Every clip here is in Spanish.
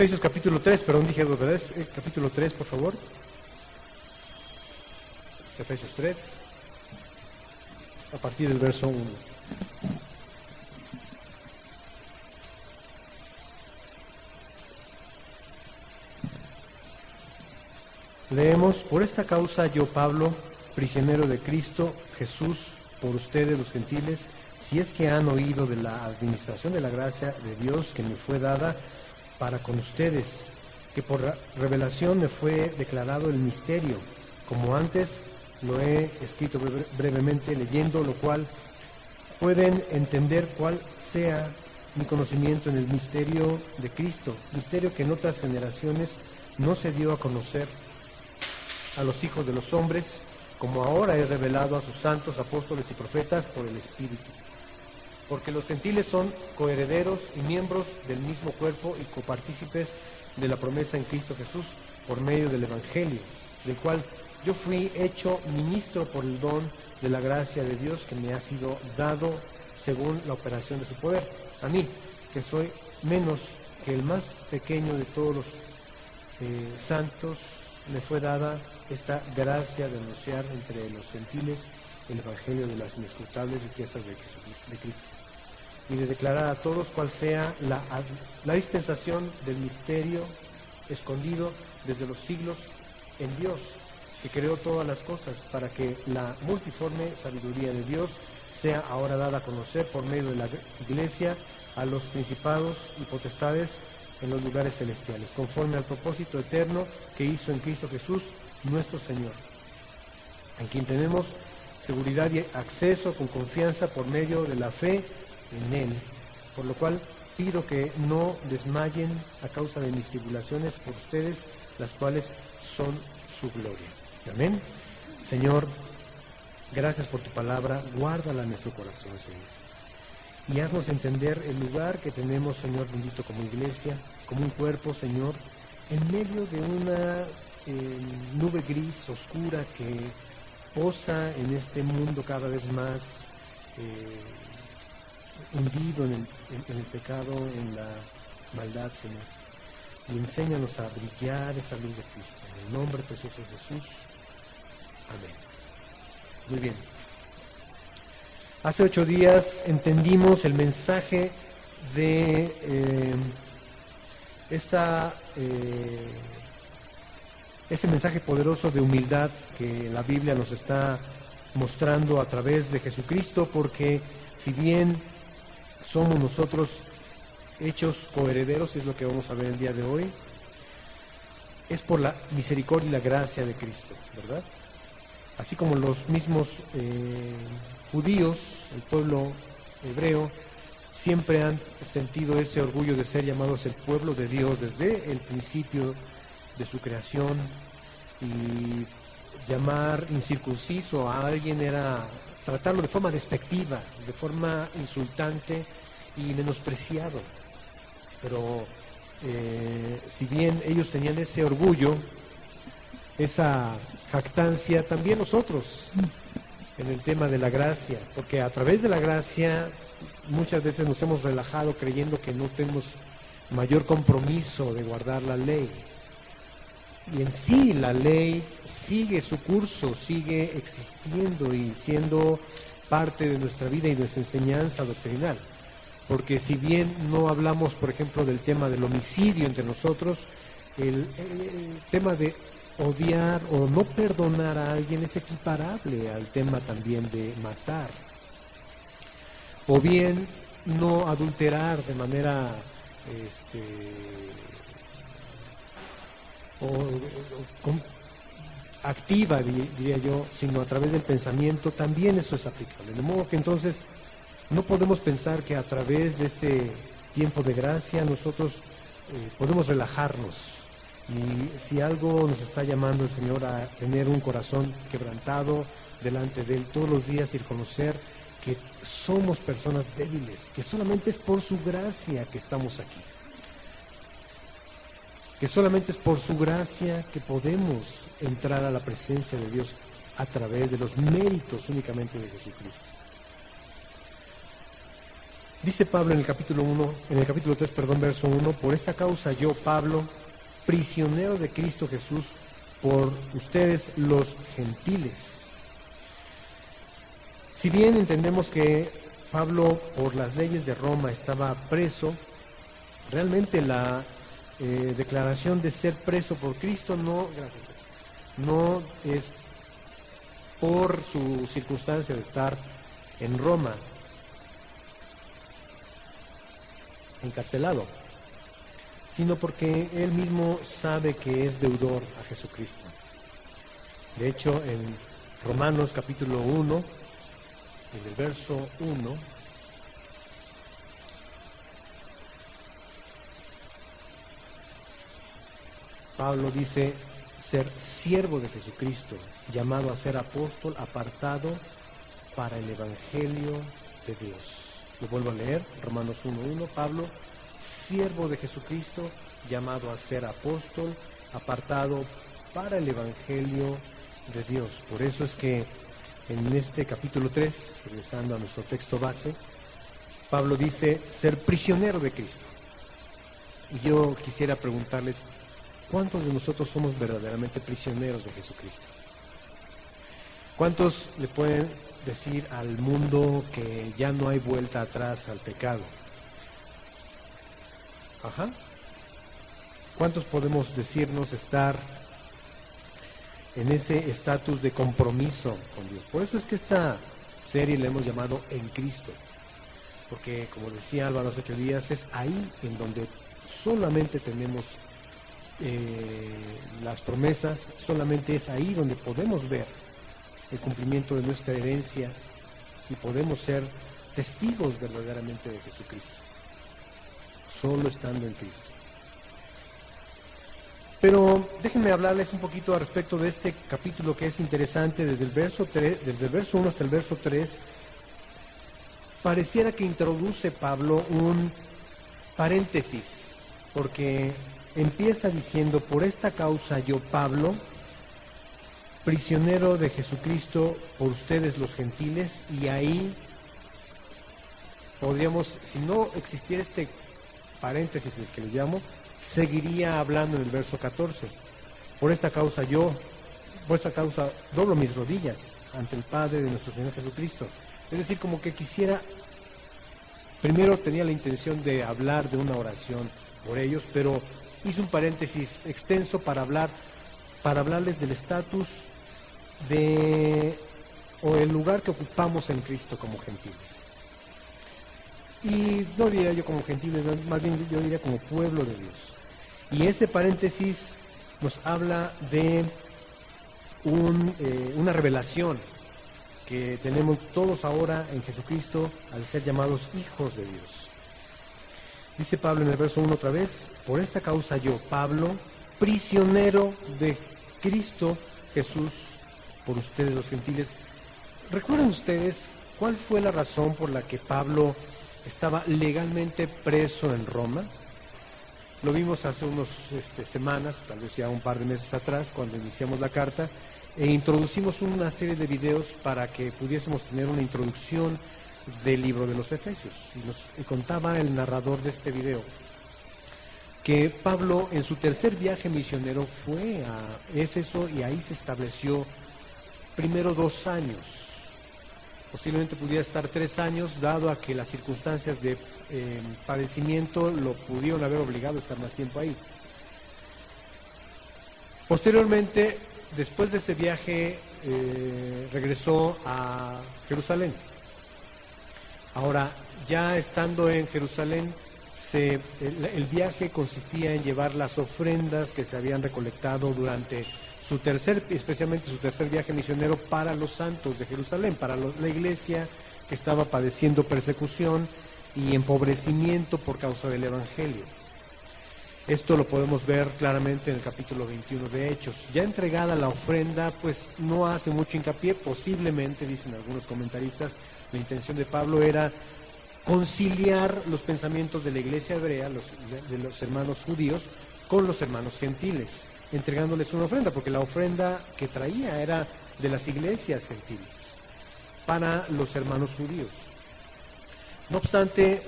Efesios capítulo 3, perdón, dije dos veces, capítulo 3, por favor. Efesios 3, a partir del verso 1. Leemos: por esta causa yo, Pablo, prisionero de Cristo Jesús, por ustedes los gentiles, si es que han oído de la administración de la gracia de Dios que me fue dada para con ustedes, que por revelación me fue declarado el misterio, como antes lo he escrito brevemente, leyendo lo cual pueden entender cuál sea mi conocimiento en el misterio de Cristo, misterio que en otras generaciones no se dio a conocer a los hijos de los hombres, como ahora es revelado a sus santos apóstoles y profetas por el Espíritu. Porque los gentiles son coherederos y miembros del mismo cuerpo y copartícipes de la promesa en Cristo Jesús por medio del Evangelio, del cual yo fui hecho ministro por el don de la gracia de Dios que me ha sido dado según la operación de su poder. A mí, que soy menos que el más pequeño de todos los santos, me fue dada esta gracia de anunciar entre los gentiles el Evangelio de las inescrutables riquezas de Cristo, y de declarar a todos cuál sea la dispensación del misterio escondido desde los siglos en Dios, que creó todas las cosas, para que la multiforme sabiduría de Dios sea ahora dada a conocer por medio de la Iglesia a los principados y potestades en los lugares celestiales, conforme al propósito eterno que hizo en Cristo Jesús, nuestro Señor, en quien tenemos seguridad y acceso con confianza por medio de la fe en Él, por lo cual pido que no desmayen a causa de mis tribulaciones por ustedes, las cuales son su gloria. Amén. Señor, gracias por tu palabra, guárdala en nuestro corazón, Señor, y haznos entender el lugar que tenemos, Señor bendito, como iglesia, como un cuerpo, Señor, en medio de una nube gris, oscura, que posa en este mundo cada vez más hundido en el pecado, en la maldad, Señor. Y enséñanos a brillar esa luz de Cristo. En el nombre precioso de Jesús. Amén. Muy bien. Hace 8 días entendimos el mensaje de ese mensaje poderoso de humildad que la Biblia nos está mostrando a través de Jesucristo, porque si bien somos nosotros hechos coherederos, es lo que vamos a ver el día de hoy, es por la misericordia y la gracia de Cristo, ¿verdad? Así como los mismos judíos, el pueblo hebreo, siempre han sentido ese orgullo de ser llamados el pueblo de Dios desde el principio de su creación, y llamar incircunciso a alguien era tratarlo de forma despectiva, de forma insultante y menospreciado. Pero si bien ellos tenían ese orgullo, esa jactancia, también nosotros en el tema de la gracia, porque a través de la gracia muchas veces nos hemos relajado creyendo que no tenemos mayor compromiso de guardar la ley. Y en sí la ley sigue su curso, sigue existiendo y siendo parte de nuestra vida y nuestra enseñanza doctrinal. Porque si bien no hablamos, por ejemplo, del tema del homicidio entre nosotros, el tema de odiar o no perdonar a alguien es equiparable al tema también de matar. O bien no adulterar de manera activa, diría yo, sino a través del pensamiento, también eso es aplicable. De modo que entonces no podemos pensar que a través de este tiempo de gracia nosotros podemos relajarnos. Y si algo nos está llamando el Señor a tener un corazón quebrantado delante de Él todos los días y reconocer que somos personas débiles, que solamente es por su gracia que estamos aquí, que solamente es por su gracia que podemos entrar a la presencia de Dios a través de los méritos únicamente de Jesucristo. Dice Pablo en el capítulo 3, verso 1, por esta causa yo, Pablo, prisionero de Cristo Jesús, por ustedes los gentiles. Si bien entendemos que Pablo, por las leyes de Roma, estaba preso, realmente la declaración de ser preso por Cristo no es por su circunstancia de estar en Roma, encarcelado, sino porque él mismo sabe que es deudor a Jesucristo. De hecho, en Romanos capítulo 1, en el verso 1, Pablo dice ser siervo de Jesucristo, llamado a ser apóstol, apartado para el Evangelio de Dios. Lo vuelvo a leer, Romanos 1:1, Pablo, siervo de Jesucristo, llamado a ser apóstol, apartado para el Evangelio de Dios. Por eso es que en este capítulo 3, regresando a nuestro texto base, Pablo dice ser prisionero de Cristo. Y yo quisiera preguntarles, ¿cuántos de nosotros somos verdaderamente prisioneros de Jesucristo? ¿Cuántos le pueden decir al mundo que ya no hay vuelta atrás al pecado? Ajá. ¿Cuántos podemos decirnos estar en ese estatus de compromiso con Dios? Por eso es que esta serie la hemos llamado En Cristo, porque como decía Álvaro hace 8 días, es ahí en donde solamente tenemos las promesas, solamente es ahí donde podemos ver el cumplimiento de nuestra herencia y podemos ser testigos verdaderamente de Jesucristo, solo estando en Cristo. Pero déjenme hablarles un poquito al respecto de este capítulo que es interesante. Desde el verso 1 hasta el verso 3, pareciera que introduce Pablo un paréntesis, porque empieza diciendo, por esta causa yo, Pablo, prisionero de Jesucristo por ustedes los gentiles, y ahí podríamos, si no existiera este paréntesis, el que le llamo, seguiría hablando en el verso 14. Por esta causa doblo mis rodillas ante el Padre de nuestro Señor Jesucristo. Es decir, como que quisiera, primero tenía la intención de hablar de una oración por ellos, pero hizo un paréntesis extenso para hablarles del estatus o el lugar que ocupamos en Cristo como gentiles. Y no diría yo como gentiles, más bien yo diría como pueblo de Dios. Y ese paréntesis nos habla de una revelación que tenemos todos ahora en Jesucristo al ser llamados hijos de Dios. Dice Pablo en el verso 1 otra vez, por esta causa yo, Pablo, prisionero de Cristo Jesús, por ustedes los gentiles. ¿Recuerdan ustedes cuál fue la razón por la que Pablo estaba legalmente preso en Roma? Lo vimos hace unas semanas, tal vez ya un par de meses atrás, cuando iniciamos la carta, e introducimos una serie de videos para que pudiésemos tener una introducción del libro de los Efesios. Y nos contaba el narrador de este video que Pablo en su tercer viaje misionero fue a Éfeso y ahí se estableció primero 2 años. Posiblemente pudiera estar 3 años, dado a que las circunstancias de padecimiento lo pudieron haber obligado a estar más tiempo ahí. Posteriormente, después de ese viaje, regresó a Jerusalén. Ahora, ya estando en Jerusalén, el viaje consistía en llevar las ofrendas que se habían recolectado durante especialmente su tercer viaje misionero para los santos de Jerusalén, para la iglesia que estaba padeciendo persecución y empobrecimiento por causa del Evangelio. Esto lo podemos ver claramente en el capítulo 21 de Hechos. Ya entregada la ofrenda, pues no hace mucho hincapié, posiblemente, dicen algunos comentaristas, la intención de Pablo era conciliar los pensamientos de la iglesia hebrea, de los hermanos judíos, con los hermanos gentiles, entregándoles una ofrenda, porque la ofrenda que traía era de las iglesias gentiles, para los hermanos judíos. No obstante,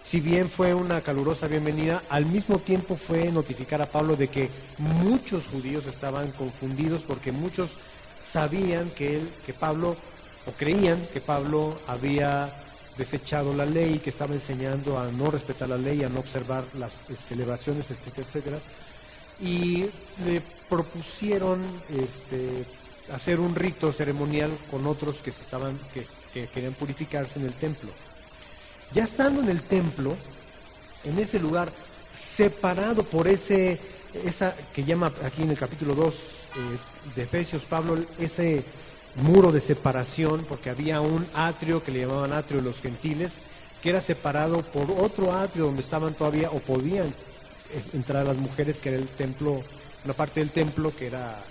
si bien fue una calurosa bienvenida, al mismo tiempo fue notificar a Pablo de que muchos judíos estaban confundidos porque muchos sabían que Pablo, o creían que Pablo había desechado la ley, que estaba enseñando a no respetar la ley, a no observar las celebraciones, etcétera, etcétera. Y le propusieron hacer un rito ceremonial con otros que querían purificarse en el templo. Ya estando en el templo, en ese lugar separado por esa que llama aquí en el capítulo 2 de Efesios Pablo, ese muro de separación, porque había un atrio que le llamaban atrio de los gentiles, que era separado por otro atrio donde estaban todavía o podían entrar las mujeres, que era el templo, una parte del templo que era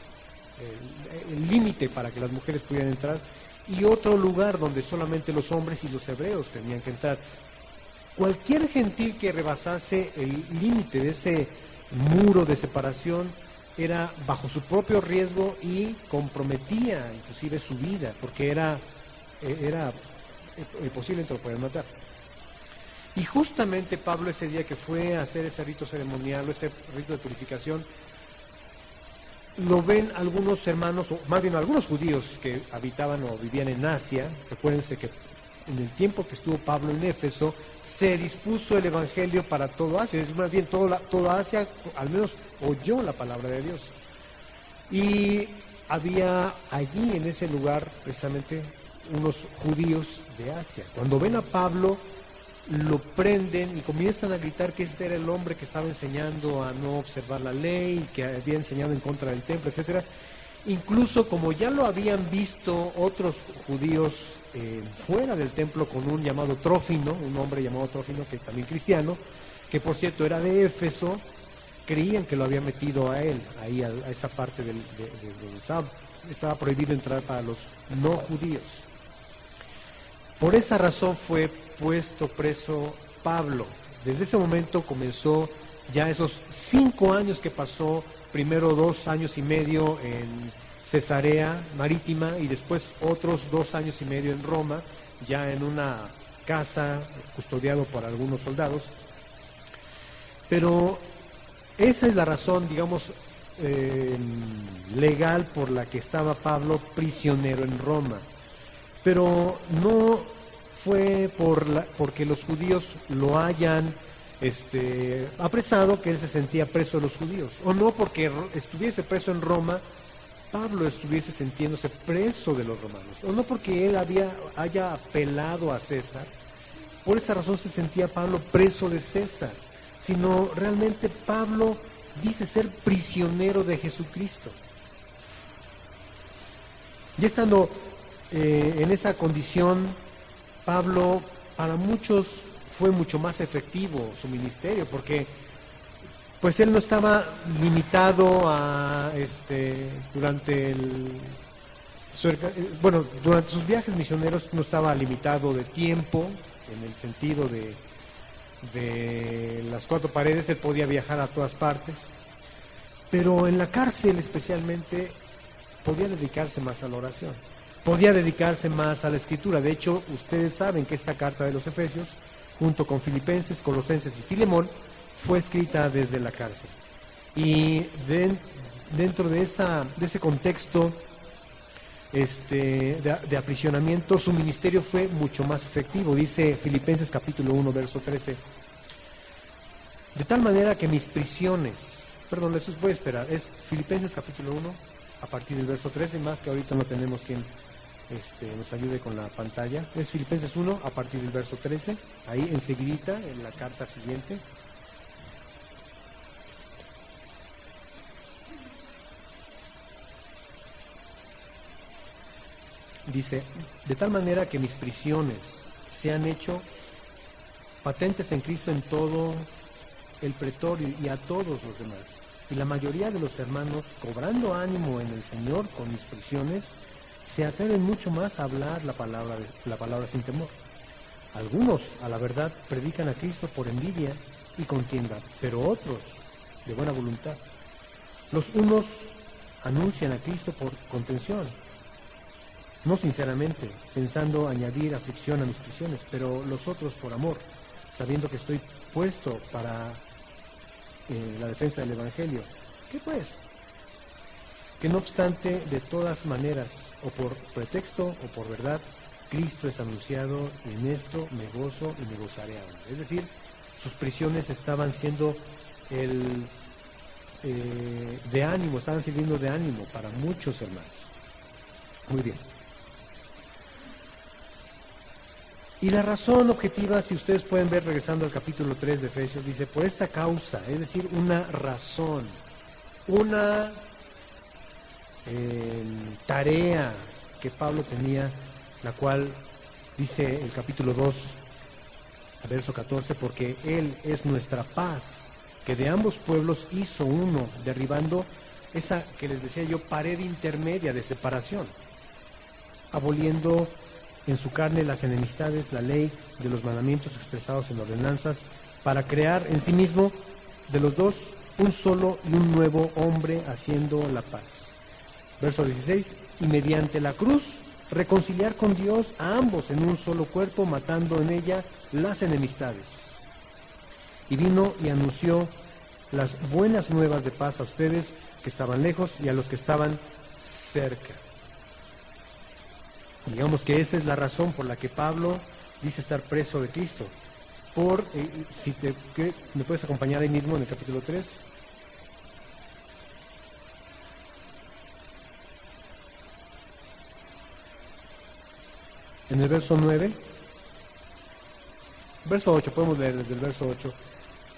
el límite para que las mujeres pudieran entrar, y otro lugar donde solamente los hombres y los hebreos tenían que entrar. Cualquier gentil que rebasase el límite de ese muro de separación era bajo su propio riesgo y comprometía inclusive su vida, porque era posiblemente lo podían matar. Y justamente Pablo ese día que fue a hacer ese rito ceremonial, ese rito de purificación, lo ven algunos hermanos, o más bien algunos judíos que habitaban o vivían en Asia. Recuérdense que en el tiempo que estuvo Pablo en Éfeso, se dispuso el evangelio para todo Asia, es más bien toda Asia, al menos oyó la palabra de Dios. Y había allí en ese lugar precisamente unos judíos de Asia. Cuando ven a Pablo, lo prenden y comienzan a gritar que este era el hombre que estaba enseñando a no observar la ley, que había enseñado en contra del templo, etcétera. Incluso como ya lo habían visto otros judíos fuera del templo con un llamado Trófimo, un hombre llamado Trófimo, que es también cristiano, que por cierto era de Éfeso, creían que lo había metido a él, ahí a esa parte de donde estaba prohibido entrar para los no judíos. Por esa razón fue puesto preso Pablo. Desde ese momento comenzó ya esos 5 años que pasó, primero 2 años y medio en Cesarea Marítima y después otros 2 años y medio en Roma, ya en una casa custodiado por algunos soldados. Pero esa es la razón, digamos, legal por la que estaba Pablo prisionero en Roma. Pero no fue porque los judíos lo hayan apresado que él se sentía preso de los judíos, o no porque estuviese preso en Roma, Pablo estuviese sintiéndose preso de los romanos, o no porque él haya apelado a César, por esa razón se sentía Pablo preso de César, sino realmente Pablo dice ser prisionero de Jesucristo. Y estando en esa condición, Pablo para muchos fue mucho más efectivo su ministerio, porque pues él no estaba limitado a durante sus viajes misioneros no estaba limitado de tiempo, en el sentido de las 4 paredes, él podía viajar a todas partes, pero en la cárcel especialmente podía dedicarse más a la oración, podía dedicarse más a la escritura. De hecho, ustedes saben que esta carta de los Efesios, junto con Filipenses, Colosenses y Filemón, fue escrita desde la cárcel. Y dentro de ese contexto de aprisionamiento, su ministerio fue mucho más efectivo. Dice Filipenses capítulo 1, verso 13. De tal manera que mis prisiones, les voy a esperar, es Filipenses capítulo 1, a partir del verso 13, más que ahorita no tenemos quien nos ayude con la pantalla. Es Filipenses 1, a partir del verso 13, ahí enseguidita, en la carta siguiente. Dice, de tal manera que mis prisiones se han hecho patentes en Cristo en todo el pretorio y a todos los demás. Y la mayoría de los hermanos, cobrando ánimo en el Señor con mis prisiones, se atreven mucho más a hablar la palabra sin temor. Algunos, a la verdad, predican a Cristo por envidia y contienda, pero otros de buena voluntad. Los unos anuncian a Cristo por contención no sinceramente, pensando añadir aflicción a mis prisiones, pero los otros por amor, sabiendo que estoy puesto para la defensa del Evangelio. ¿Qué pues? Que no obstante, de todas maneras, o por pretexto o por verdad, Cristo es anunciado, y en esto me gozo y me gozaré aún. Es decir, sus prisiones estaban siendo de ánimo, estaban sirviendo de ánimo para muchos hermanos. Muy bien. Y la razón objetiva, si ustedes pueden ver regresando al capítulo 3 de Efesios, dice, por esta causa, es decir, una razón, una tarea que Pablo tenía, la cual dice el capítulo 2, verso 14, porque Él es nuestra paz, que de ambos pueblos hizo uno, derribando esa que les decía yo, pared intermedia de separación, aboliendo en su carne las enemistades, la ley de los mandamientos expresados en ordenanzas, para crear en sí mismo de los dos un solo y un nuevo hombre, haciendo la paz. Verso 16, y mediante la cruz reconciliar con Dios a ambos en un solo cuerpo, matando en ella las enemistades. Y vino y anunció las buenas nuevas de paz a ustedes que estaban lejos y a los que estaban cerca. Digamos que esa es la razón por la que Pablo dice estar preso de Cristo. ¿Me puedes acompañar ahí mismo en el capítulo 3? En el verso 9, verso 8, podemos leer desde el verso 8.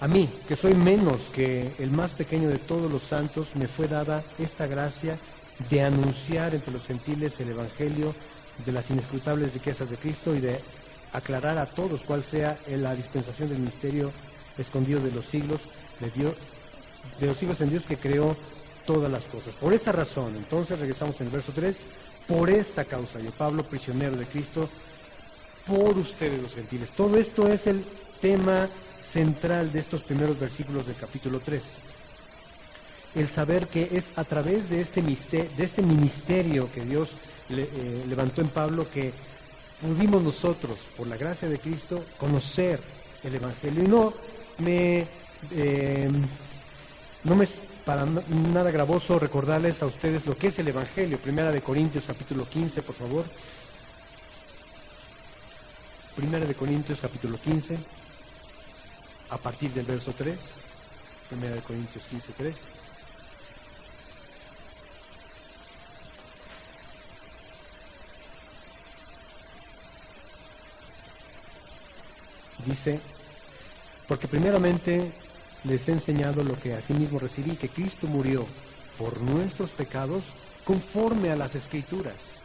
A mí, que soy menos que el más pequeño de todos los santos, me fue dada esta gracia de anunciar entre los gentiles el Evangelio de las inescrutables riquezas de Cristo y de aclarar a todos cuál sea la dispensación del misterio escondido de los siglos en Dios que creó todas las cosas. Por esa razón, entonces regresamos en el verso 3, por esta causa, yo Pablo, prisionero de Cristo, por ustedes los gentiles. Todo esto es el tema central de estos primeros versículos del capítulo 3. El saber que es a través de este ministerio que Dios levantó en Pablo que pudimos nosotros, por la gracia de Cristo, conocer el Evangelio. Y no me para nada gravoso recordarles a ustedes lo que es el Evangelio. Primera de Corintios capítulo 15, por favor. Primera de Corintios capítulo 15, a partir del verso 3. Primera de Corintios 15, 3. Dice, porque primeramente les he enseñado lo que asimismo recibí, que Cristo murió por nuestros pecados conforme a las Escrituras,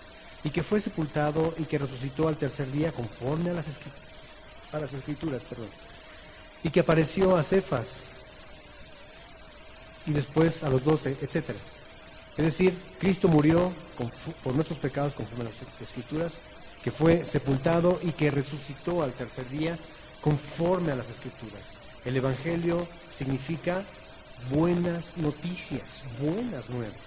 y que fue sepultado y que resucitó al tercer día conforme a las Escrituras, y que apareció a Cefas y después a los 12, etc. Es decir, Cristo murió por nuestros pecados conforme a las Escrituras, que fue sepultado y que resucitó al tercer día conforme a las Escrituras. El Evangelio significa buenas noticias, buenas nuevas.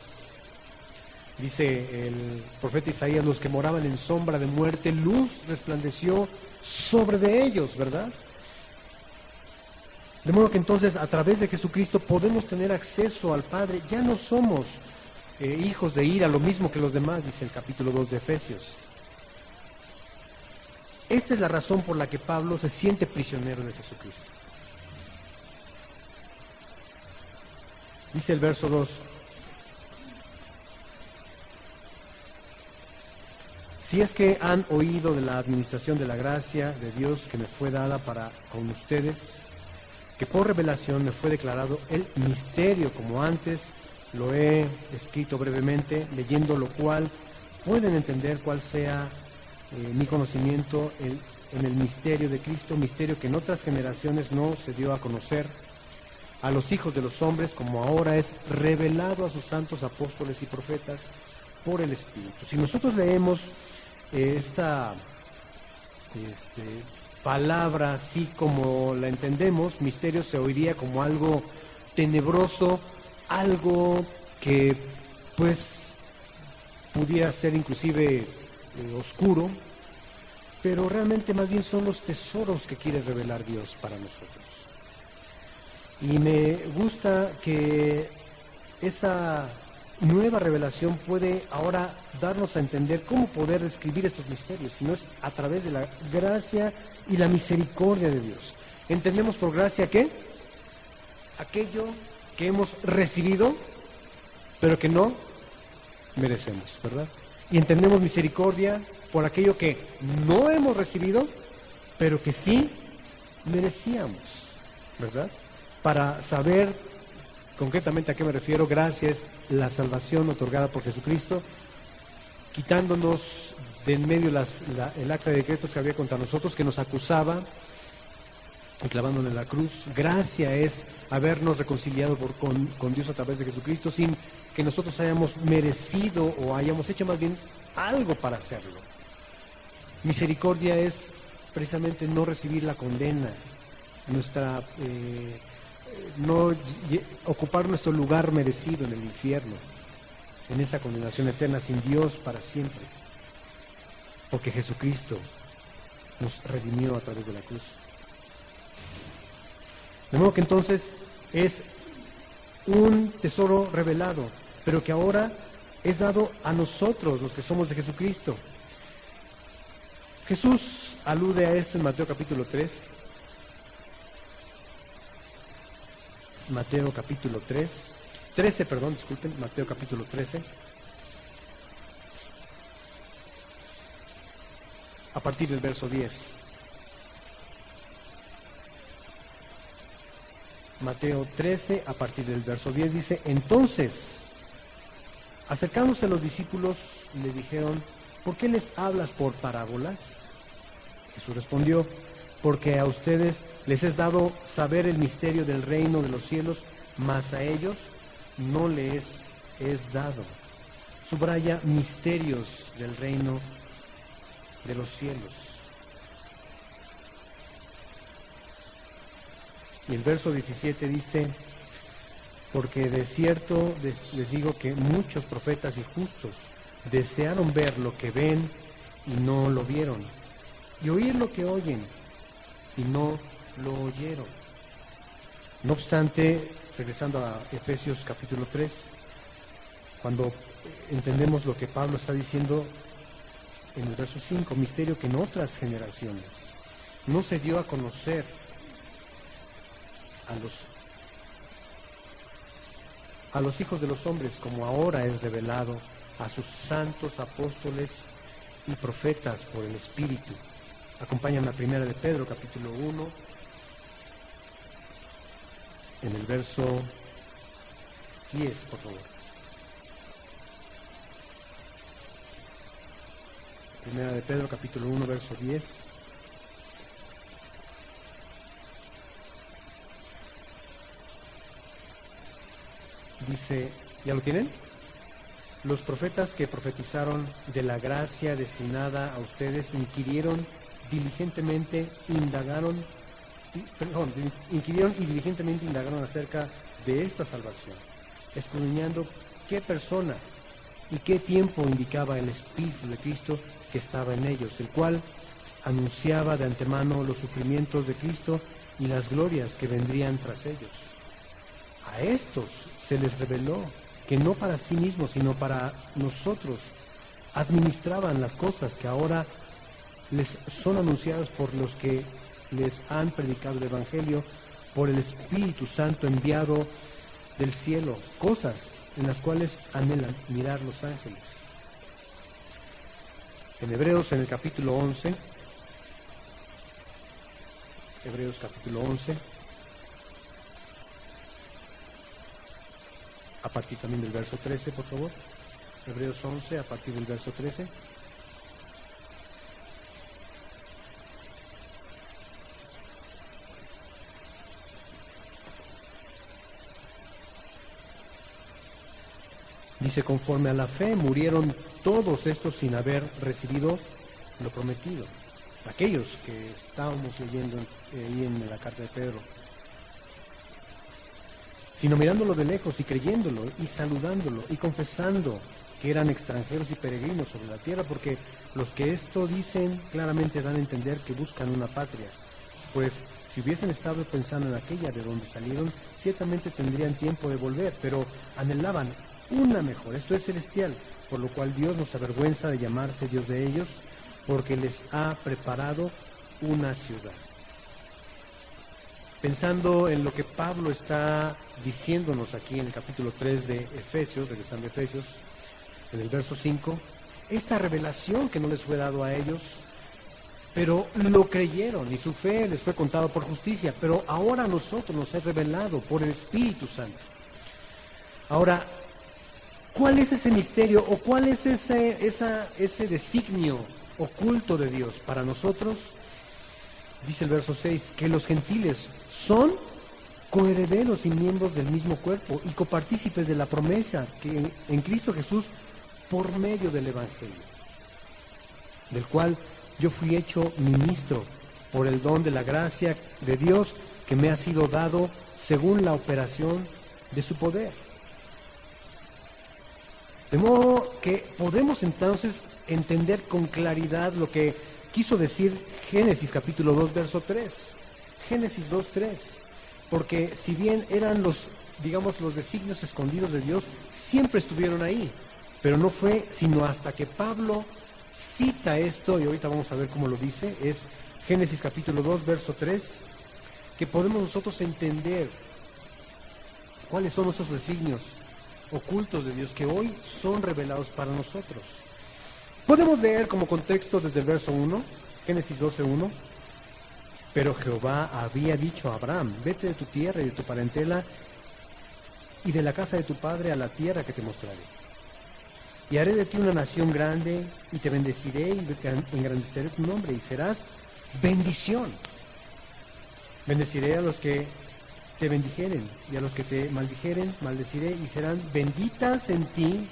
Dice el profeta Isaías, los que moraban en sombra de muerte, luz resplandeció sobre de ellos, ¿verdad? De modo que entonces a través de Jesucristo podemos tener acceso al Padre. Ya no somos hijos de ira, lo mismo que los demás, dice el capítulo 2 de Efesios. Esta es la razón por la que Pablo se siente prisionero de Jesucristo. Dice el verso 2. Si es que han oído de la administración de la gracia de Dios que me fue dada para con ustedes, que por revelación me fue declarado el misterio, como antes lo he escrito brevemente, leyendo lo cual pueden entender cuál sea mi conocimiento en el misterio de Cristo, misterio que en otras generaciones no se dio a conocer a los hijos de los hombres, como ahora es revelado a sus santos apóstoles y profetas por el Espíritu. Si nosotros leemos esta palabra así como la entendemos, misterio se oiría como algo tenebroso, algo que pues pudiera ser inclusive oscuro, pero realmente más bien son los tesoros que quiere revelar Dios para nosotros. Y me gusta que esa nueva revelación puede ahora darnos a entender cómo poder describir estos misterios, si no es a través de la gracia y la misericordia de Dios. ¿Entendemos por gracia qué? Aquello que hemos recibido, pero que no merecemos, ¿verdad? Y entendemos misericordia por aquello que no hemos recibido, pero que sí merecíamos, ¿verdad? Para saber concretamente a qué me refiero, gracia es la salvación otorgada por Jesucristo, quitándonos de en medio el acta de decretos que había contra nosotros, que nos acusaba, y clavándonos en la cruz. Gracia es habernos reconciliado con Dios a través de Jesucristo, sin que nosotros hayamos merecido o hayamos hecho más bien algo para hacerlo. Misericordia es precisamente no recibir la condena, no ocupar nuestro lugar merecido en el infierno, en esa condenación eterna sin Dios para siempre, porque Jesucristo nos redimió a través de la cruz. De modo que entonces es un tesoro revelado, pero que ahora es dado a nosotros, los que somos de Jesucristo. Jesús alude a esto en Mateo capítulo 3. Mateo capítulo 13, Mateo capítulo 13. A partir del verso 10. Mateo 13, a partir del verso 10, dice: entonces, acercándose los discípulos, le dijeron: ¿por qué les hablas por parábolas? Jesús respondió: porque a ustedes les es dado saber el misterio del reino de los cielos, mas a ellos no les es dado. Subraya: misterios del reino de los cielos. Y el verso 17 dice: porque de cierto les digo que muchos profetas y justos desearon ver lo que ven y no lo vieron, y oír lo que oyen y no lo oyeron. No obstante, regresando a Efesios capítulo 3, cuando entendemos lo que Pablo está diciendo en el verso 5, misterio que en otras generaciones no se dio a conocer a los hijos de los hombres, como ahora es revelado a sus santos apóstoles y profetas por el Espíritu. Acompáñame a Primera de Pedro, capítulo 1, en el verso 10, por favor. Primera de Pedro, capítulo 1, verso 10. Dice, ¿ya lo tienen? Los profetas que profetizaron de la gracia destinada a ustedes inquirieron y diligentemente indagaron acerca de esta salvación, escudriñando qué persona y qué tiempo indicaba el Espíritu de Cristo que estaba en ellos, el cual anunciaba de antemano los sufrimientos de Cristo y las glorias que vendrían tras ellos. A estos se les reveló que no para sí mismos, sino para nosotros, administraban las cosas que ahora les son anunciadas por los que les han predicado el Evangelio por el Espíritu Santo enviado del cielo, cosas en las cuales anhelan mirar los ángeles. En Hebreos, en el capítulo 11, Hebreos capítulo 11, a partir también del verso 13, por favor. Hebreos 11, a partir del verso 13. Dice, conforme a la fe murieron todos estos sin haber recibido lo prometido. Aquellos que estábamos leyendo ahí en la carta de Pedro. Sino mirándolo de lejos y creyéndolo y saludándolo y confesando que eran extranjeros y peregrinos sobre la tierra, porque los que esto dicen claramente dan a entender que buscan una patria, pues si hubiesen estado pensando en aquella de donde salieron, ciertamente tendrían tiempo de volver, pero anhelaban una mejor, esto es celestial, por lo cual Dios no se avergüenza de llamarse Dios de ellos, porque les ha preparado una ciudad. Pensando en lo que Pablo está diciéndonos aquí en el capítulo 3 de Efesios, regresando a Efesios, en el verso 5, esta revelación que no les fue dado a ellos, pero lo creyeron y su fe les fue contada por justicia, pero ahora a nosotros nos es revelado por el Espíritu Santo. Ahora, ¿cuál es ese misterio o cuál es ese designio oculto de Dios para nosotros? Dice el verso 6, que los gentiles son coherederos y miembros del mismo cuerpo y copartícipes de la promesa que en Cristo Jesús por medio del Evangelio, del cual yo fui hecho ministro por el don de la gracia de Dios que me ha sido dado según la operación de su poder. De modo que podemos entonces entender con claridad lo que quiso decir Génesis capítulo 2, verso 3. Génesis 2, 3. Porque si bien eran los designios escondidos de Dios, siempre estuvieron ahí. Pero no fue sino hasta que Pablo cita esto, y ahorita vamos a ver cómo lo dice, es Génesis capítulo 2, verso 3, que podemos nosotros entender cuáles son esos designios ocultos de Dios que hoy son revelados para nosotros. Podemos leer como contexto desde el verso 1, Génesis 12, 1, pero Jehová había dicho a Abraham, vete de tu tierra y de tu parentela y de la casa de tu padre a la tierra que te mostraré. Y haré de ti una nación grande, y te bendeciré y engrandeceré tu nombre, y serás bendición. Bendeciré a los que te bendijeren, y a los que te maldijeren, maldeciré, y serán benditas en ti,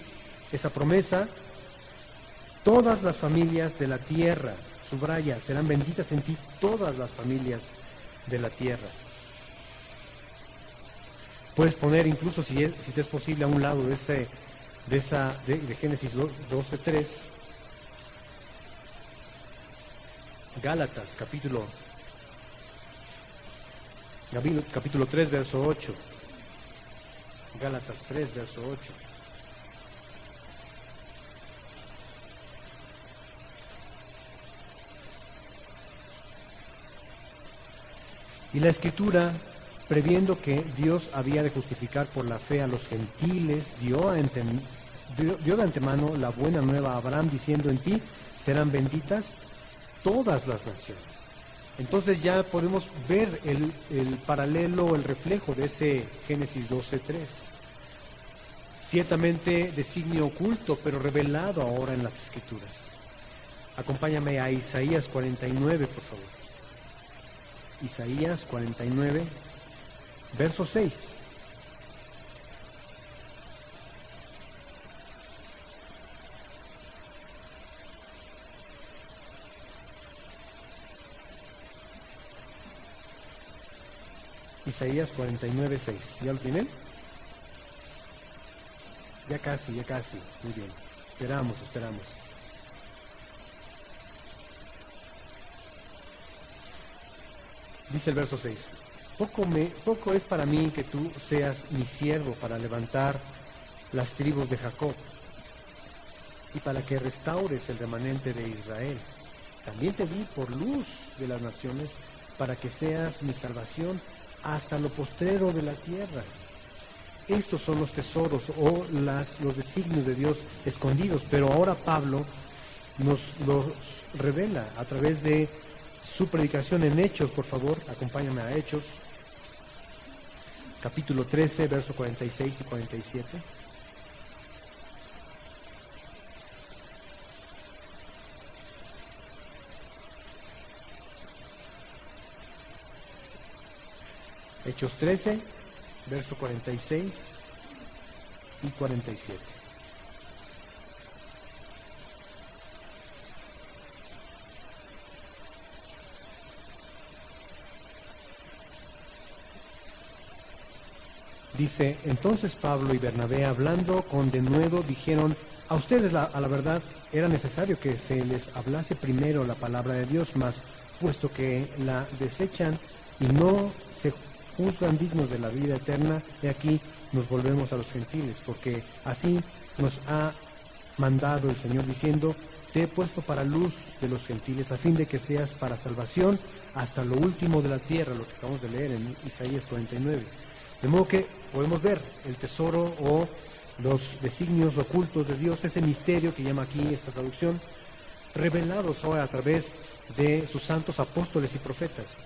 esa promesa, todas las familias de la tierra. Subraya, serán benditas en ti todas las familias de la tierra. Puedes poner incluso, si te es posible, a un lado de Génesis 12, 3, Gálatas capítulo 3, verso 8. Gálatas 3, verso 8. Y la Escritura, previendo que Dios había de justificar por la fe a los gentiles, dio de antemano la buena nueva a Abraham, diciendo, en ti serán benditas todas las naciones. Entonces ya podemos ver el paralelo, el reflejo de ese Génesis 12:3. Ciertamente designio oculto, pero revelado ahora en las Escrituras. Acompáñame a Isaías 49, por favor. Isaías 49, verso 6. Isaías 49, 6. ¿Ya lo tienen? Ya casi. Muy bien. Esperamos. Dice el verso 6. Poco es para mí que tú seas mi siervo para levantar las tribus de Jacob y para que restaures el remanente de Israel. También te di por luz de las naciones para que seas mi salvación hasta lo postrero de la tierra. Estos son los tesoros o los designios de Dios escondidos, pero ahora Pablo nos los revela a través de su predicación en Hechos. Por favor, acompáñame a Hechos, capítulo 13, verso 46 y 47. Hechos 13, verso 46 y 47. Dice, entonces Pablo y Bernabé, hablando con denuedo, dijeron, a ustedes, a la verdad, era necesario que se les hablase primero la palabra de Dios, mas puesto que la desechan y no se juzgan dignos de la vida eterna, he aquí nos volvemos a los gentiles, porque así nos ha mandado el Señor diciendo, te he puesto para luz de los gentiles, a fin de que seas para salvación hasta lo último de la tierra, lo que acabamos de leer en Isaías 49. De modo que podemos ver el tesoro o los designios ocultos de Dios, ese misterio que llama aquí esta traducción, revelados ahora a través de sus santos apóstoles y profetas,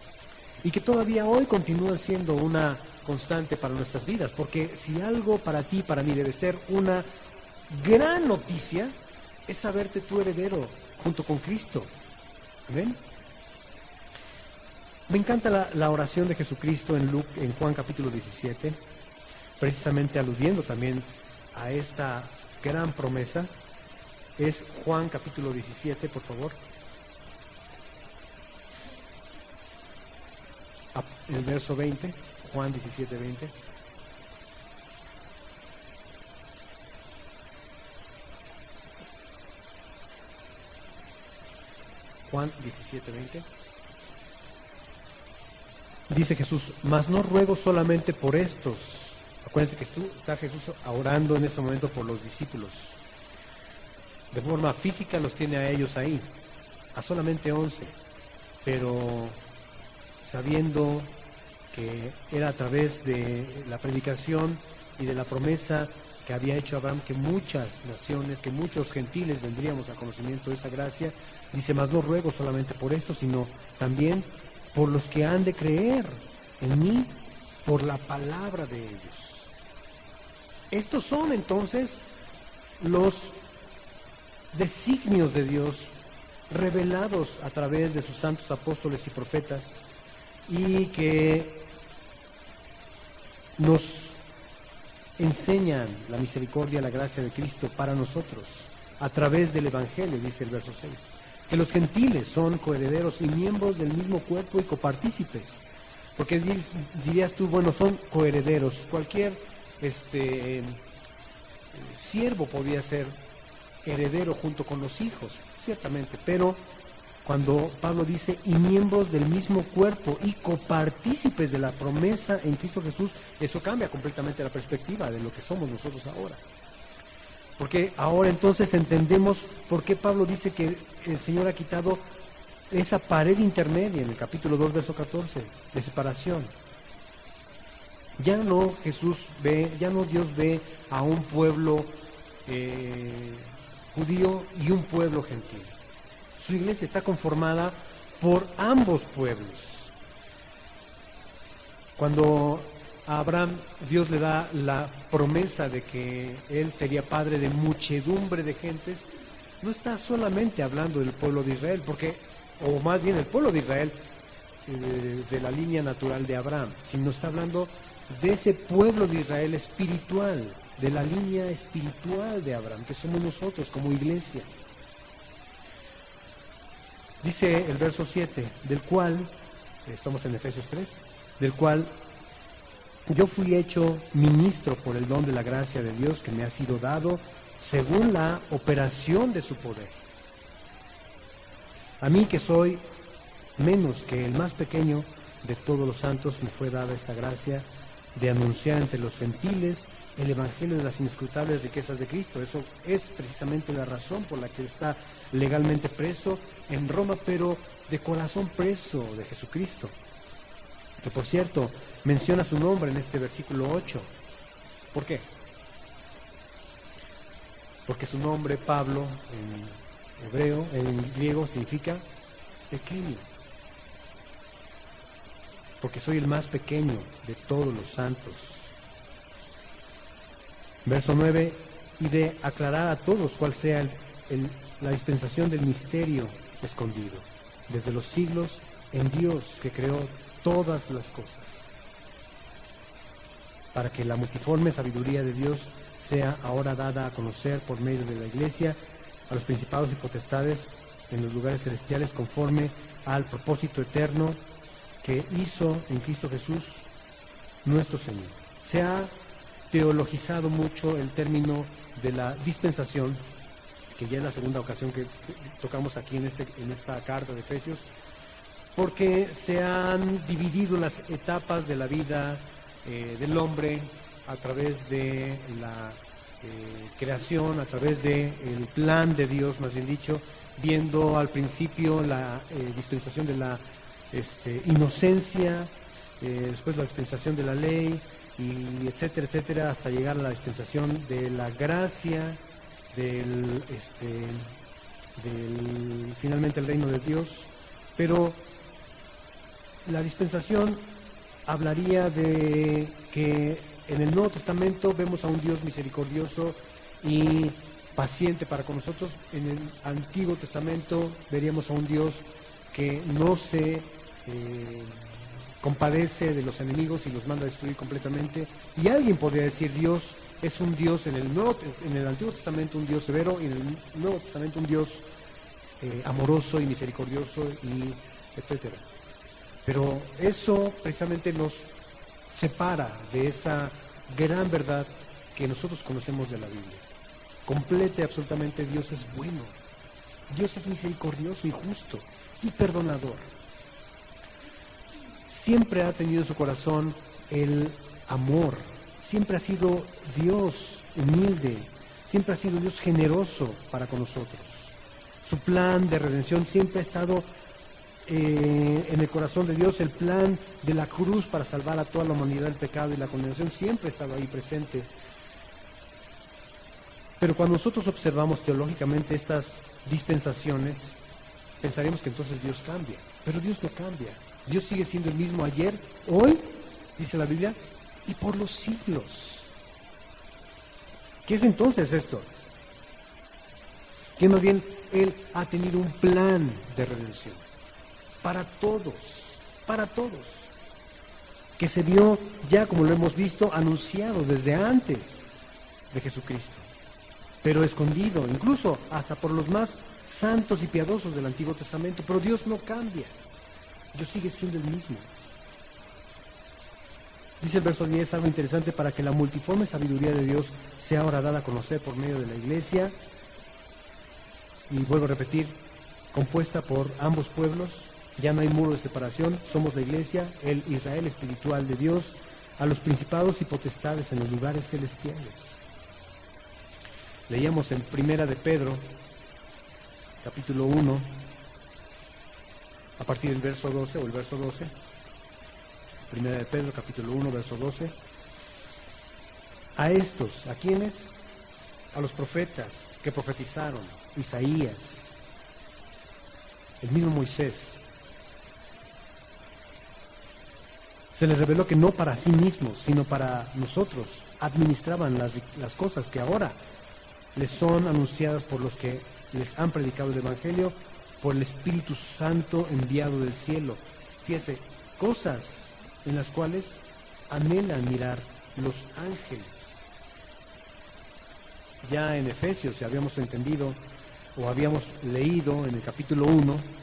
y que todavía hoy continúan siendo una constante para nuestras vidas, porque si algo para ti, para mí debe ser una gran noticia, es saberte tú heredero junto con Cristo. ¿Ven? Me encanta la oración de Jesucristo en Juan capítulo 17, precisamente aludiendo también a esta gran promesa. Es Juan capítulo 17, por favor. El verso 20, Juan 17, 20. Juan 17, 20. Dice Jesús, mas no ruego solamente por estos. Acuérdense que está Jesús orando en ese momento por los discípulos. De forma física los tiene a ellos ahí, a solamente 11, pero sabiendo que era a través de la predicación y de la promesa que había hecho Abraham, que muchas naciones, que muchos gentiles vendríamos a conocimiento de esa gracia, dice, mas no ruego solamente por esto, sino también por los que han de creer en mí por la palabra de ellos. Estos son entonces los designios de Dios revelados a través de sus santos apóstoles y profetas, y que nos enseñan la misericordia, la gracia de Cristo para nosotros, a través del Evangelio, dice el verso 6, que los gentiles son coherederos y miembros del mismo cuerpo y copartícipes, porque dirías tú, bueno, son coherederos, cualquier siervo podía ser heredero junto con los hijos, ciertamente, pero cuando Pablo dice, y miembros del mismo cuerpo y copartícipes de la promesa en Cristo Jesús, eso cambia completamente la perspectiva de lo que somos nosotros ahora. Porque ahora entonces entendemos por qué Pablo dice que el Señor ha quitado esa pared intermedia en el capítulo 2, verso 14, de separación. Ya no Dios ve a un pueblo judío y un pueblo gentil. Su iglesia está conformada por ambos pueblos. Cuando a Abraham Dios le da la promesa de que él sería padre de muchedumbre de gentes, no está solamente hablando del pueblo de Israel, o más bien el pueblo de Israel de la línea natural de Abraham, sino está hablando de ese pueblo de Israel espiritual, de la línea espiritual de Abraham, que somos nosotros como iglesia. Dice el verso 7, del cual, estamos en Efesios 3, del cual yo fui hecho ministro por el don de la gracia de Dios que me ha sido dado según la operación de su poder. A mí, que soy menos que el más pequeño de todos los santos, me fue dada esta gracia de anunciar entre los gentiles el evangelio de las inescrutables riquezas de Cristo. Eso es precisamente la razón por la que está legalmente preso en Roma, pero de corazón preso de Jesucristo, que por cierto menciona su nombre en este versículo 8. ¿Por qué? Porque su nombre, Pablo, en hebreo, en griego, significa pequeño. Porque soy el más pequeño de todos los santos. Verso 9, y de aclarar a todos cuál sea la dispensación del misterio escondido desde los siglos en Dios, que creó todas las cosas, para que la multiforme sabiduría de Dios sea ahora dada a conocer por medio de la Iglesia a los principados y potestades en los lugares celestiales, conforme al propósito eterno que hizo en Cristo Jesús nuestro Señor. Se ha teologizado mucho el término de la dispensación, que ya es la segunda ocasión que tocamos aquí en esta carta de Efesios, porque se han dividido las etapas de la vida del hombre a través de la creación, a través del plan de Dios, más bien dicho, viendo al principio la dispensación de la inocencia, después la dispensación de la ley, y etcétera, etcétera, hasta llegar a la dispensación de la gracia, finalmente el reino de Dios. Pero la dispensación hablaría de que en el Nuevo Testamento vemos a un Dios misericordioso y paciente para con nosotros. En el Antiguo Testamento veríamos a un Dios que no se compadece de los enemigos y los manda a destruir completamente. Y alguien podría decir, Dios es un Dios en el Antiguo Testamento un Dios severo, y en el Nuevo Testamento un Dios amoroso y misericordioso, y etcétera. Pero eso precisamente nos separa de esa gran verdad que nosotros conocemos de la Biblia. Completa y absolutamente Dios es bueno. Dios es misericordioso y justo y perdonador. Siempre ha tenido en su corazón el amor. Siempre ha sido Dios humilde. Siempre ha sido Dios generoso para con nosotros. Su plan de redención siempre ha estado en el corazón de Dios. El plan de la cruz para salvar a toda la humanidad del pecado y la condenación siempre ha estado ahí presente. Pero cuando nosotros observamos teológicamente estas dispensaciones, pensaremos que entonces Dios cambia. Pero Dios no cambia. Dios sigue siendo el mismo ayer, hoy, dice la Biblia, y por los siglos. ¿Qué es entonces esto? Que más bien Él ha tenido un plan de redención para todos, que se vio ya, como lo hemos visto, anunciado desde antes de Jesucristo, pero escondido incluso hasta por los más santos y piadosos del Antiguo Testamento. Pero Dios no cambia, Dios sigue siendo el mismo. Dice el verso 10 algo interesante: para que la multiforme sabiduría de Dios sea ahora dada a conocer por medio de la Iglesia, y vuelvo a repetir, compuesta por ambos pueblos. Ya no hay muro de separación, somos la Iglesia, el Israel espiritual de Dios, a los principados y potestades en los lugares celestiales. Leíamos en Primera de Pedro, capítulo 1, a partir del verso 12, o el verso 12. Primera de Pedro, capítulo 1, verso 12. A estos, ¿a quiénes? A los profetas que profetizaron, Isaías, el mismo Moisés. Se les reveló que no para sí mismos, sino para nosotros, administraban las cosas que ahora les son anunciadas por los que les han predicado el Evangelio, por el Espíritu Santo enviado del cielo. Fíjese, cosas en las cuales anhelan mirar los ángeles. Ya en Efesios habíamos entendido, o habíamos leído en el capítulo 1,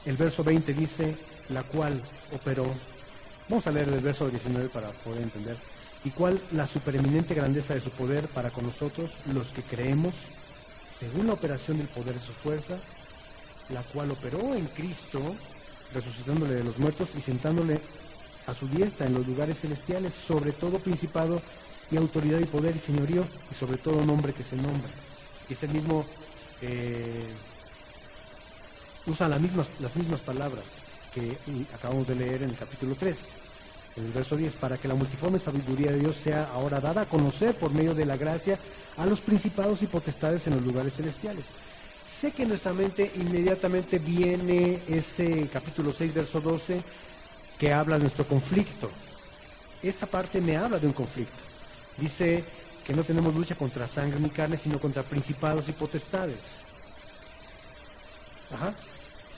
el verso 20 dice, la cual operó. Vamos a leer el verso 19 para poder entender. Y cuál la supereminente grandeza de su poder para con nosotros, los que creemos, según la operación del poder de su fuerza, la cual operó en Cristo, resucitándole de los muertos y sentándole a su diestra en los lugares celestiales, sobre todo principado y autoridad y poder y señorío, y sobre todo nombre que se nombra. Y es el mismo, usa las mismas palabras que acabamos de leer en el capítulo 3, en el verso 10, para que la multiforme sabiduría de Dios sea ahora dada a conocer por medio de la gracia a los principados y potestades en los lugares celestiales. Sé que en nuestra mente inmediatamente viene ese capítulo 6, verso 12, que habla de nuestro conflicto. Esta parte me habla de un conflicto. Dice que no tenemos lucha contra sangre ni carne, sino contra principados y potestades. Ajá.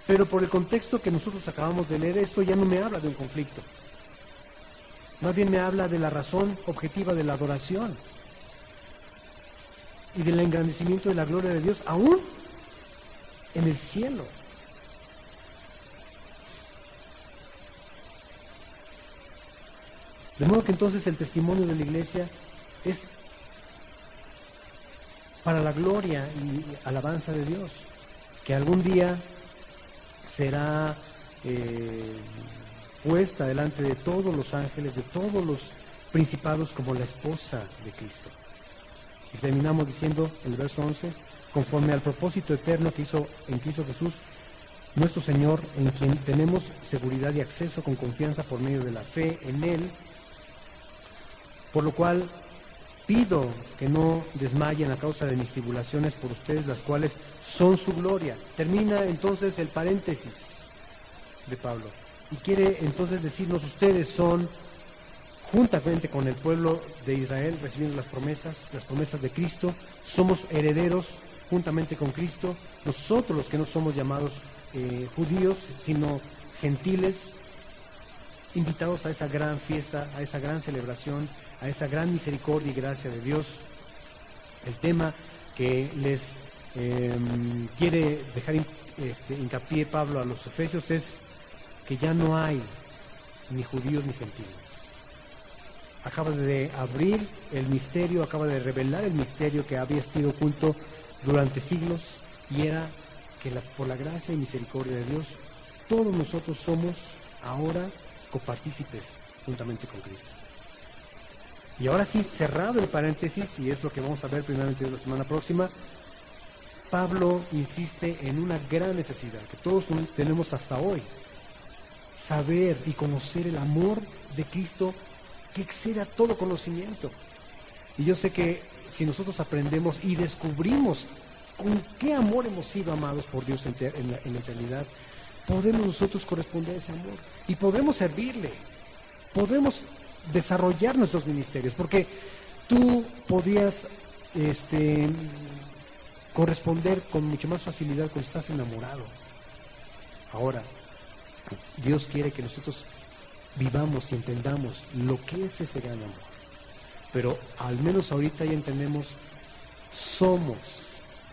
Pero por el contexto que nosotros acabamos de leer, esto ya no me habla de un conflicto. Más bien me habla de la razón objetiva de la adoración y del engrandecimiento de la gloria de Dios, aún en el cielo. De modo que entonces el testimonio de la iglesia es para la gloria y alabanza de Dios, que algún día será puesta delante de todos los ángeles, de todos los principados, como la esposa de Cristo. Y terminamos diciendo el verso 11, conforme al propósito eterno que hizo en Cristo Jesús, nuestro Señor, en quien tenemos seguridad y acceso con confianza por medio de la fe en Él, por lo cual pido que no desmayen a causa de mis tribulaciones por ustedes, las cuales son su gloria. Termina entonces el paréntesis de Pablo y quiere entonces decirnos: ustedes son, juntamente con el pueblo de Israel, recibiendo las promesas de Cristo, somos herederos juntamente con Cristo, nosotros los que no somos llamados judíos, sino gentiles, invitados a esa gran fiesta, a esa gran celebración, a esa gran misericordia y gracia de Dios. El tema que les quiere dejar hincapié Pablo a los efesios es que ya no hay ni judíos ni gentiles. Acaba de abrir el misterio, acaba de revelar el misterio que había sido oculto durante siglos, y era que por la gracia y misericordia de Dios, todos nosotros somos ahora copartícipes juntamente con Cristo. Y ahora sí, cerrado el paréntesis, y es lo que vamos a ver primeramente la semana próxima, Pablo insiste en una gran necesidad que todos tenemos hasta hoy: saber y conocer el amor de Cristo que excede a todo conocimiento. Y yo sé que si nosotros aprendemos y descubrimos con qué amor hemos sido amados por Dios en la eternidad, podemos nosotros corresponder a ese amor y podremos servirle, podremos desarrollar nuestros ministerios, porque tú podrías corresponder con mucho más facilidad cuando estás enamorado. Ahora, Dios quiere que nosotros vivamos y entendamos lo que es ese gran amor, pero al menos ahorita ya entendemos, somos,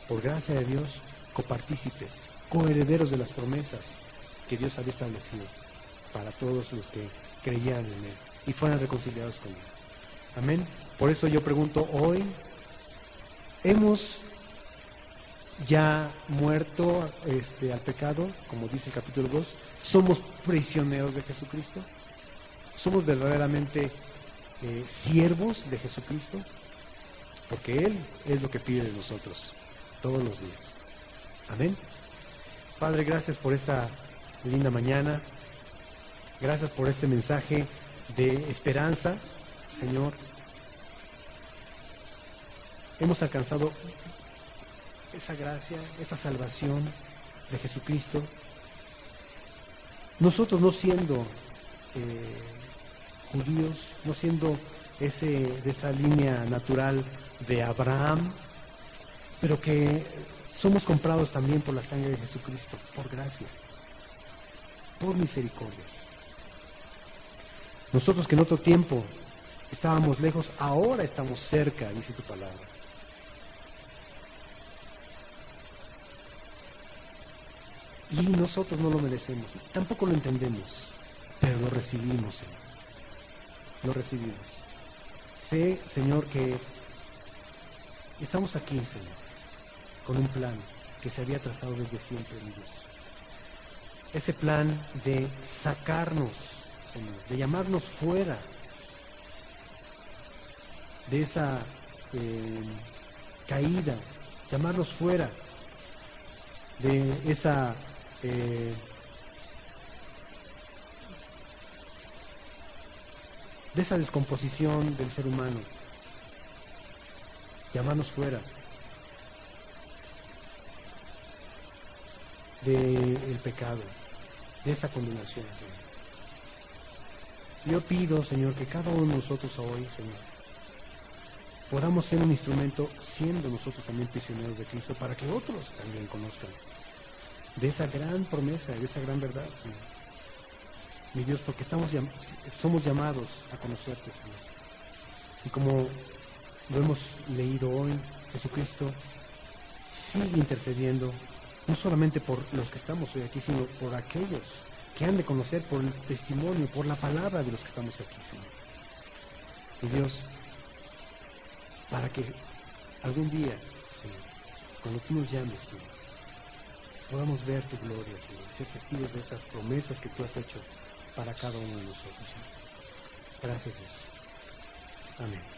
por gracia de Dios, copartícipes, coherederos de las promesas que Dios había establecido para todos los que creían en Él y fueran reconciliados con Él. Amén. Por eso yo pregunto hoy, ¿hemos ya muerto al pecado, como dice el capítulo 2? ¿Somos prisioneros de Jesucristo? ¿Somos verdaderamente siervos de Jesucristo? Porque Él es lo que pide de nosotros todos los días. Amén. Padre, gracias por esta linda mañana. Gracias por este mensaje de esperanza, Señor. Hemos alcanzado esa gracia, esa salvación de Jesucristo. Nosotros no siendo judíos, no siendo de esa línea natural de Abraham, pero que somos comprados también por la sangre de Jesucristo, por gracia, por misericordia. Nosotros que en otro tiempo estábamos lejos, ahora estamos cerca, dice tu palabra. Y nosotros no lo merecemos, tampoco lo entendemos, pero lo recibimos, Señor. Lo recibimos. Sé, Señor, que estamos aquí, Señor, con un plan que se había trazado desde siempre, mi Dios. Ese plan de sacarnos, Señor, de llamarnos fuera de esa caída, llamarnos fuera de esa descomposición del ser humano, llamarnos fuera del pecado, de esa condenación, Señor. Yo pido, Señor, que cada uno de nosotros hoy, Señor, podamos ser un instrumento, siendo nosotros también prisioneros de Cristo, para que otros también conozcan de esa gran promesa, de esa gran verdad, Señor. Mi Dios, porque somos llamados a conocerte, Señor. Y como lo hemos leído hoy, Jesucristo sigue intercediendo, no solamente por los que estamos hoy aquí, sino por aquellos que han de conocer por el testimonio, por la palabra de los que estamos aquí, Señor. Y Dios, para que algún día, Señor, cuando tú nos llames, Señor, podamos ver tu gloria, Señor, ser testigos de esas promesas que tú has hecho para cada uno de nosotros, Señor. Gracias, Dios. Amén.